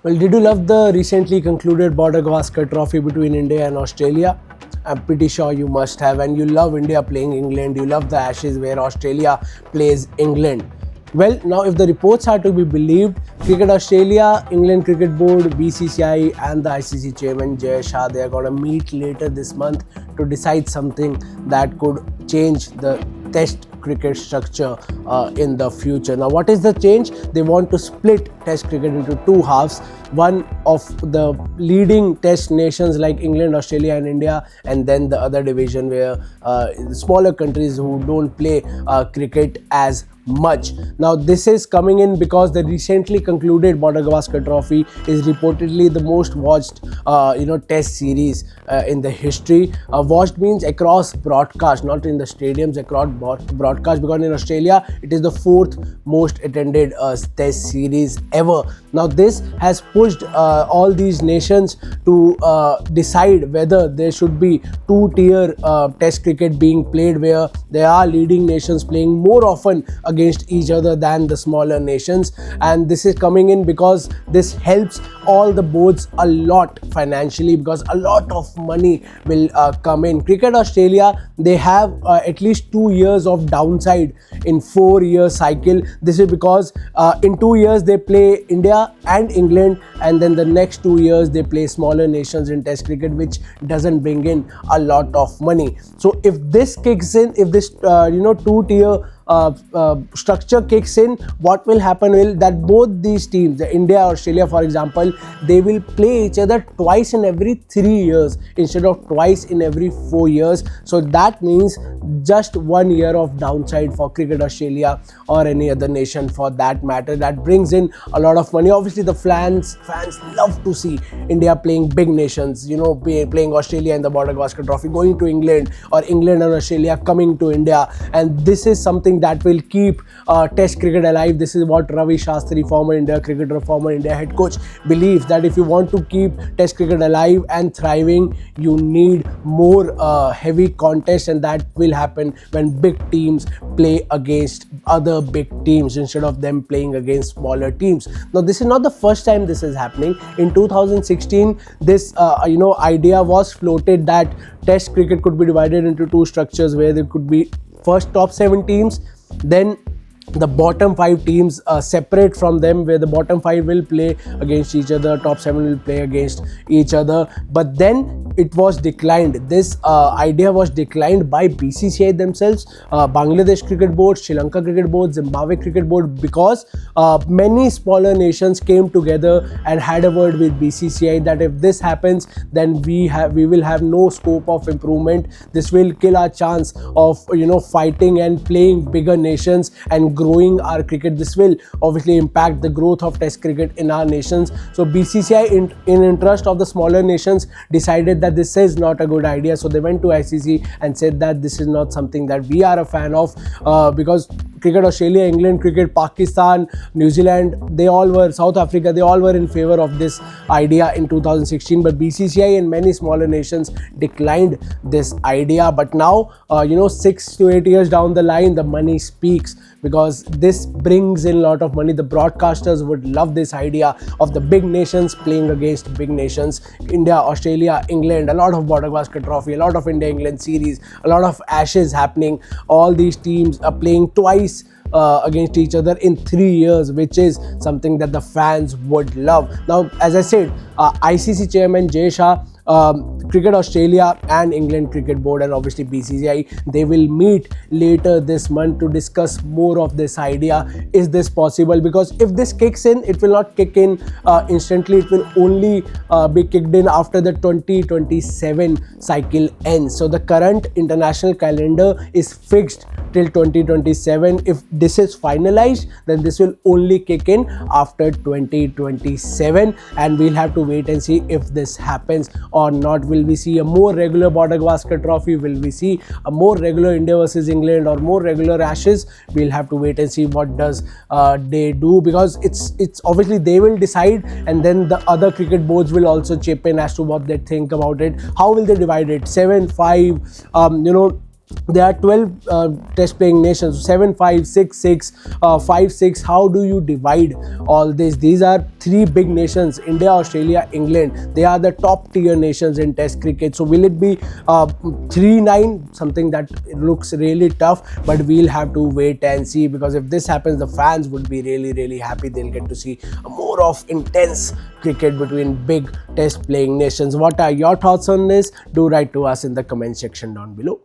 Well, did you love the recently concluded Border Gavaskar Trophy between India and Australia? I'm pretty sure you must have, and you love India playing England. You love the Ashes where Australia plays England. Well, now if the reports are to be believed, Cricket Australia, England Cricket Board, BCCI and the ICC chairman Jay Shah, they are going to meet later this month to decide something that could change the test cricket structure in the future. Now, what is the change? They want to split test cricket into two halves. One of the leading test nations like England, Australia and India, and then the other division where smaller countries who don't play cricket as much. Now, this is coming in because the recently concluded Border Gavaskar Trophy is reportedly the most watched test series in the history. Watched means across broadcast, not in the stadiums, across broadcast, because in Australia it is the fourth most attended test series ever. Now, this has pushed all these nations to decide whether there should be two-tier test cricket being played, where there are leading nations playing more often against each other than the smaller nations. And this is coming in because this helps all the boards a lot financially, because a lot of money will come in. Cricket Australia, they have at least 2 years of downside in 4-year cycle. This is because in 2 years they play India and England, and then the next 2 years they play smaller nations in test cricket, which doesn't bring in a lot of money. So if this kicks in, if this two-tier structure kicks in, what will happen will that both these teams, the India, Australia for example, they will play each other twice in every 3 years instead of twice in every 4 years. So that means just 1 year of downside for Cricket Australia or any other nation for that matter. That brings in a lot of money. Obviously the fans love to see India playing big nations, playing Australia in the Border Gavaskar Trophy, going to England, or England and Australia coming to India, and this is something that will keep test cricket alive. This is what Ravi Shastri, former India cricketer, former India head coach, believes, that if you want to keep test cricket alive and thriving, you need more heavy contests, and that will happen when big teams play against other big teams instead of them playing against smaller teams. Now, this is not the first time this is happening. In 2016, this idea was floated that test cricket could be divided into two structures, where there could be first top 7 teams, then the bottom 5 teams separate from them, where the bottom 5 will play against each other, top 7 will play against each other. But then it was declined. This idea was declined by BCCI themselves, Bangladesh Cricket Board, Sri Lanka Cricket Board, Zimbabwe Cricket Board, because many smaller nations came together and had a word with BCCI that if this happens, then we will have no scope of improvement. This will kill our chance of fighting and playing bigger nations and growing our cricket. This will obviously impact the growth of test cricket in our nations. So BCCI in interest of the smaller nations decided that this is not a good idea. So they went to ICC and said that this is not something that we are a fan of, because Cricket Australia, England Cricket, Pakistan, New Zealand, South Africa, they all were in favor of this idea in 2016. But BCCI and many smaller nations declined this idea. But now, 6 to 8 years down the line, the money speaks, because this brings in a lot of money. The broadcasters would love this idea of the big nations playing against big nations. India, Australia, England, a lot of Border Gavaskar Trophy, a lot of India-England series, a lot of Ashes happening. All these teams are playing twice against each other in 3 years, which is something that the fans would love. Now, as I said, ICC chairman Jay Shah, Cricket Australia and England Cricket Board, and obviously BCCI, they will meet later this month to discuss more of this idea. Is this possible? Because if this kicks in, it will not kick in instantly. It will only be kicked in after the 2027 cycle ends. So the current international calendar is fixed till 2027. If this is finalized, then this will only kick in after 2027, and we'll have to wait and see if this happens or not. Will we see a more regular Border Gavaskar Trophy? Will we see a more regular India versus England or more regular Ashes? We'll have to wait and see what does they do, because it's obviously they will decide, and then the other cricket boards will also chip in as to what they think about it. How will they divide it? 7, 5, there are 12 test playing nations, 7-5, 6-6, 5-6. How do you divide all this? These are three big nations: India, Australia, England. They are the top tier nations in test cricket. So will it be 3-9? Something that looks really tough, but we'll have to wait and see, because if this happens, the fans would be really happy. They'll get to see more of intense cricket between big test playing nations. What are your thoughts on this? Do write to us in the comment section down below.